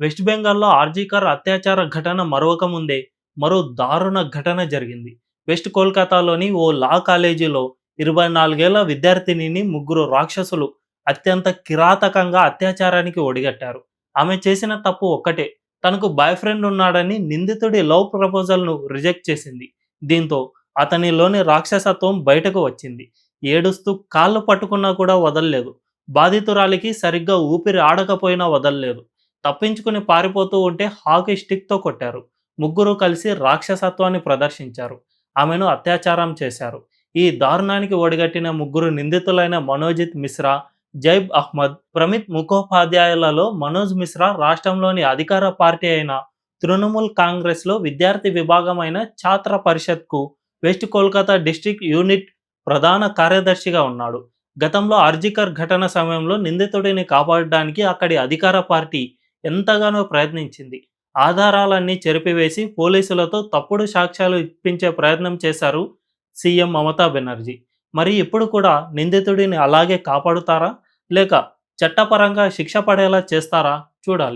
West బెంగాల్‌లో ఆర్జీకర్ అత్యాచార ఘటన మరొక ముందే మరో దారుణ ఘటన జరిగింది. వెస్ట్ కోల్‌కతాలోని ఓ లా కాలేజీలో 24 ఏళ్ల విద్యార్థినిని ముగ్గురు రాక్షసులు అత్యంత కిరాతకంగా అత్యాచారానికి ఒడిగట్టారు. ఆమె చేసిన తప్పు ఒక్కటే. తనకు బాయ్ ఫ్రెండ్ ఉన్నాడని నిందితుడి లవ్ ప్రపోజల్‌ను రిజెక్ట్ చేసింది. దీంతో అతనిలోని రాక్షసత్వం బయటకు వచ్చింది. ఏడుస్తూ కాళ్ళు పట్టుకున్నా కూడా వదల్లేదు. బాధితురాలికి సరిగ్గా ఊపిరి ఆడకపోయినా వదల్లేదు. తప్పించుకుని పారిపోతూ ఉంటే హాకీ స్టిక్‌తో కొట్టారు. ముగ్గురు కలిసి రాక్షసత్వాన్ని ప్రదర్శించారు. ఆమెను అత్యాచారం చేశారు. ఈ దారుణానికి ఒడిగట్టిన ముగ్గురు నిందితులైన మనోజిత్ మిశ్రా, జైబ్ అహ్మద్, ప్రమిత్ ముఖోపాధ్యాయలలో మనోజ్ మిశ్రా రాష్ట్రంలోని అధికార పార్టీ అయిన తృణమూల్ కాంగ్రెస్‌లో విద్యార్థి విభాగమైన ఛాత్ర పరిషత్‌కు వెస్ట్ కోల్కతా డిస్ట్రిక్ట్ యూనిట్ ప్రధాన కార్యదర్శిగా ఉన్నాడు. గతంలో ఆర్జికర్ ఘటన సమయంలో నిందితుడిని కాపాడడానికి అక్కడి అధికార పార్టీ ఎంతగానో ప్రయత్నించింది. ఆధారాలన్నీ చెరిపివేసి పోలీసులతో తప్పుడు సాక్ష్యాలు ఇప్పించే ప్రయత్నం చేశారు సీఎం మమతా బెనర్జీ. మరి ఇప్పుడు కూడా నిందితుడిని అలాగే కాపాడుతారా? లేక చట్టపరంగా శిక్ష పడేలా చేస్తారా? చూడాలి.